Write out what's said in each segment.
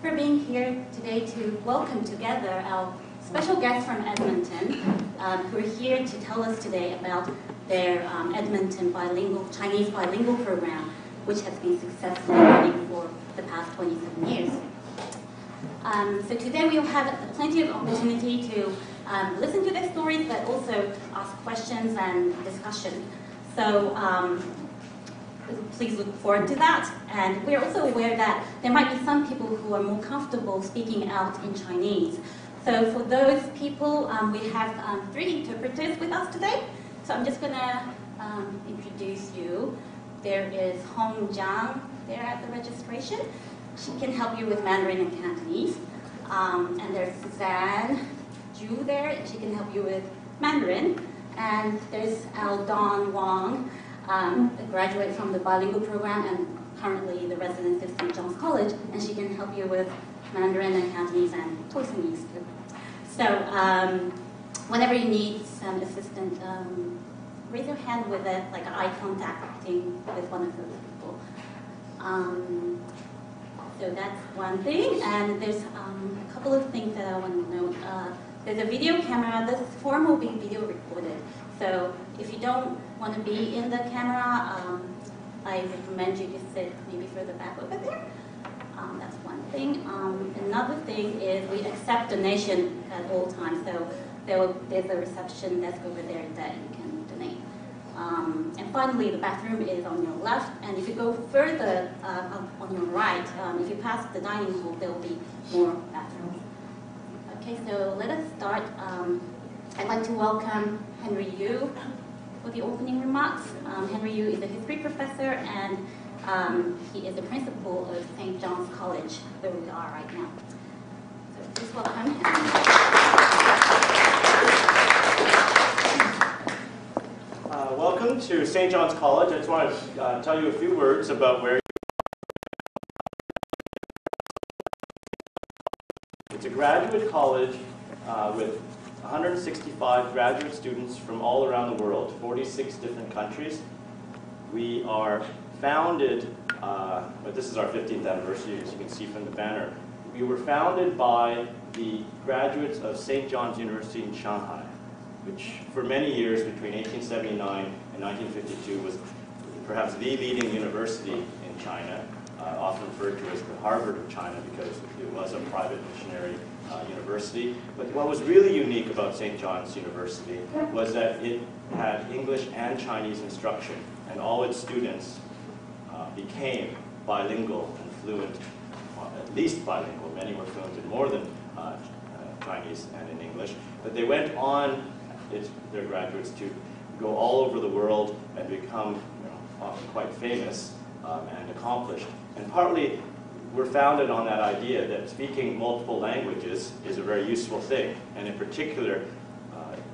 for being here today to welcome together our special guests from Edmonton who are here to tell us today about their Edmonton Chinese bilingual program, which has been successfully running for the past 27 years. So today we'll have plenty of opportunity to listen to their stories, but also ask questions and discussion. So please look forward to that. And we're also aware that there might be some people who are more comfortable speaking out in Chinese. So for those people, we have 3 interpreters with us today. So I'm just going to introduce you. There is Hong Jiang there at the registration. She can help you with Mandarin and Cantonese. And there's Suzanne Zhu there. She can help you with Mandarin. And there's Aldon Wang, a graduate from the bilingual program and currently the resident of St. John's College, and she can help you with Mandarin and Cantonese and Toisanese too. So whenever you need some assistance, raise your hand with it, like eye contacting with one of those people. So that's one thing, and there's a couple of things that I want to note. There's a video camera. This forum will be video recorded. So if you don't want to be in the camera, I recommend you to sit maybe further back over there. That's one thing. Another thing is we accept donation at all times. So there's a reception desk over there that you can donate. And finally, the bathroom is on your left. And if you go further on your right, if you pass the dining hall, there will be more bathrooms. Okay, so let us start. I'd like to welcome Henry Yu for the opening remarks. Henry Yu is a history professor, and he is the principal of St. John's College, where we are right now. So please welcome Henry. Welcome to St. John's College. I just want to tell you a few words about where it's a graduate college with 165 graduate students from all around the world, 46 different countries. We are founded, but this is our 15th anniversary, as you can see from the banner. We were founded by the graduates of St. John's University in Shanghai, which for many years, between 1879 and 1952, was perhaps the leading university in China, often referred to as the Harvard of China because it was a private missionary university. But what was really unique about St. John's University was that it had English and Chinese instruction, and all its students became bilingual and fluent, at least bilingual. Many were fluent in more than Chinese and in English. But they went on, their graduates, to go all over the world and become often quite famous and accomplished. And partly we're founded on that idea that speaking multiple languages is a very useful thing, and in particular,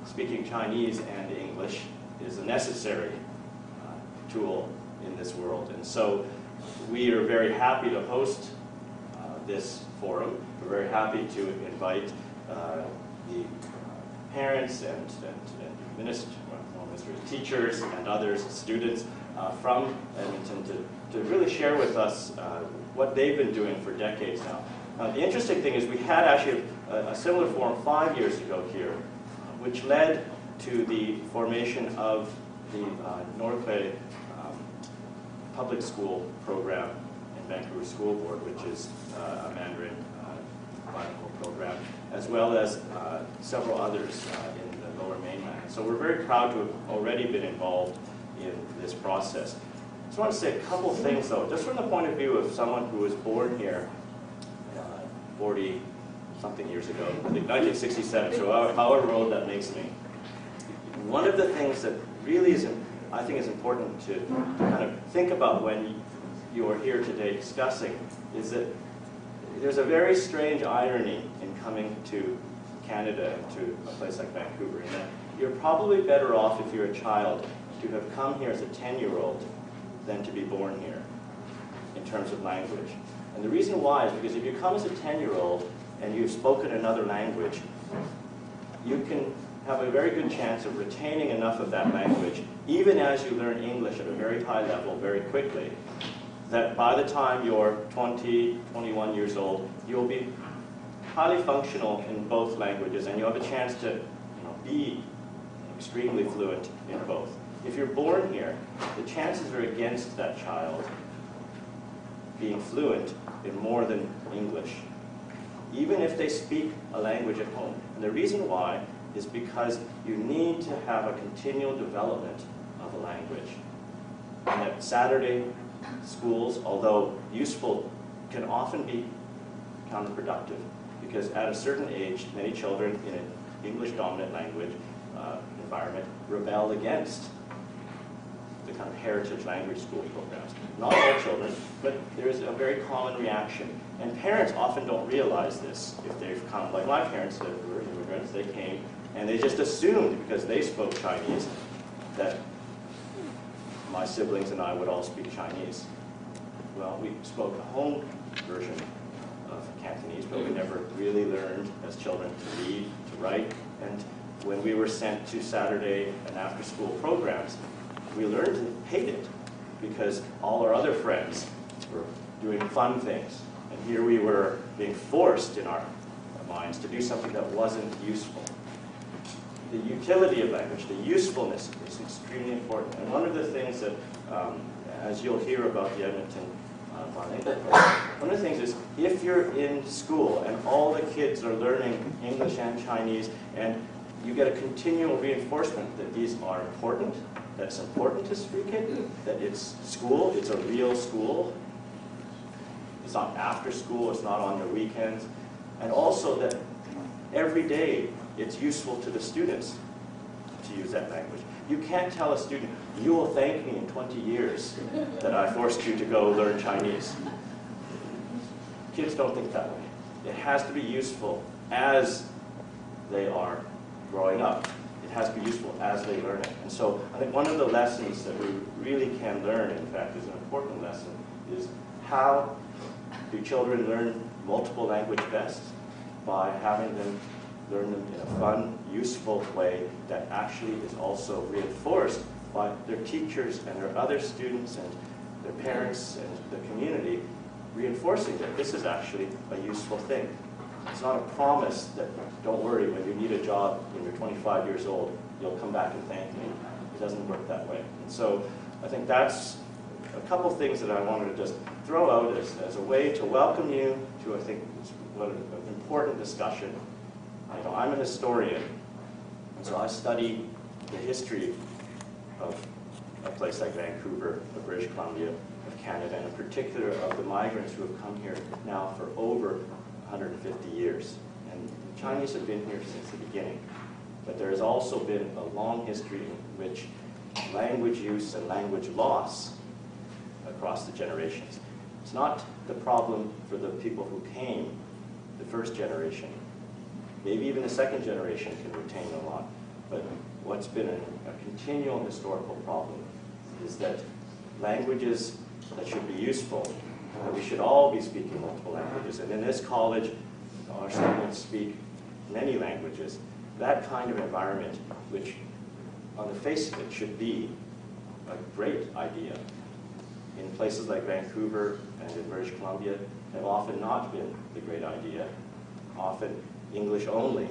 speaking Chinese and English is a necessary tool in this world. And so we are very happy to host this forum. We're very happy to invite the parents and teachers and others, students from Edmonton to really share with us what they've been doing for decades now. The interesting thing is we had actually a similar forum 5 years ago here, which led to the formation of the North Bay Public School program in Vancouver School Board, which is a Mandarin bilingual program, as well as several others in the Lower Mainland. So we're very proud to have already been involved in this process. I just want to say a couple things, though, just from the point of view of someone who was born here 40-something years ago, I think 1967, so however old that makes me. One of the things that really I think is important to kind of think about when you are here today discussing is that there's a very strange irony in coming to Canada and to a place like Vancouver, in that you're probably better off if you're a child to have come here as a 10-year-old than to be born here in terms of language. And the reason why is because if you come as a 10-year-old and you've spoken another language, you can have a very good chance of retaining enough of that language, even as you learn English at a very high level very quickly, that by the time you're 20, 21 years old, you'll be highly functional in both languages, and you'll have a chance to be extremely fluent in both. If you're born here, the chances are against that child being fluent in more than English, even if they speak a language at home. And the reason why is because you need to have a continual development of a language. And that Saturday schools, although useful, can often be counterproductive, because at a certain age, many children in an English-dominant language environment rebel against the kind of heritage language school programs. Not all children, but there's a very common reaction. And parents often don't realize this. If they've come, like my parents that were immigrants, they came and they just assumed, because they spoke Chinese, that my siblings and I would all speak Chinese. Well, we spoke a home version of Cantonese, but we never really learned as children to read, to write. And when we were sent to Saturday and after-school programs, we learned to hate it, because all our other friends were doing fun things. And here we were being forced in our minds to do something that wasn't useful. The utility of language, the usefulness is extremely important. And one of the things that, as you'll hear about the Edmonton bilingual program, one of the things is, if you're in school and all the kids are learning English and Chinese, and you get a continual reinforcement that these are important, that it's important to speak it, that it's school, it's a real school, it's not after school, it's not on your weekends, and also that every day it's useful to the students to use that language. You can't tell a student, you will thank me in 20 years that I forced you to go learn Chinese. Kids don't think that way. It has to be useful as they are growing up. It has to be useful as they learn it. And so I think one of the lessons that we really can learn, in fact, is an important lesson, is how do children learn multiple languages best? By having them learn them in a fun, useful way that actually is also reinforced by their teachers and their other students and their parents and the community, reinforcing that this is actually a useful thing. It's not a promise that, don't worry, when you need a job when you're 25 years old, you'll come back and thank me. It doesn't work that way. And so I think that's a couple things that I wanted to just throw out as a way to welcome you to, I think, what an important discussion. I'm a historian, and so I study the history of a place like Vancouver, of British Columbia, of Canada, and in particular of the migrants who have come here now for over 150 years. And the Chinese have been here since the beginning. But there has also been a long history in which language use and language loss across the generations. It's not the problem for the people who came, the first generation. Maybe even the second generation can retain a lot. But what's been a continual historical problem is that languages that should be useful, we should all be speaking multiple languages. And in this college, our students speak many languages. That kind of environment, which on the face of it should be a great idea, in places like Vancouver and in British Columbia, have often not been the great idea. Often English only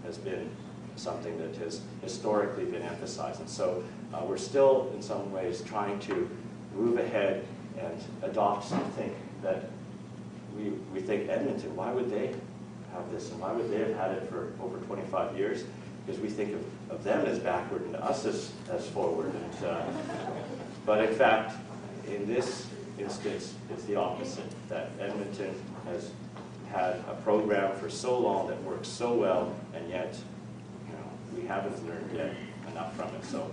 has been something that has historically been emphasized. And so we're still, in some ways, trying to move ahead and adopt something that we think Edmonton, why would they have this? And why would they have had it for over 25 years? Because we think of them as backward and us as forward. And, but in fact, in this instance, it's the opposite, that Edmonton has had a program for so long that works so well, and yet we haven't learned yet enough from it. So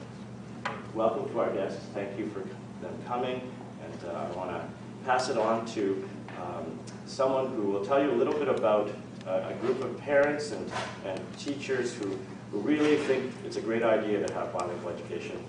welcome to our guests. Thank you for them coming. And I want to pass it on to someone who will tell you a little bit about a group of parents and teachers who really think it's a great idea to have bilingual education.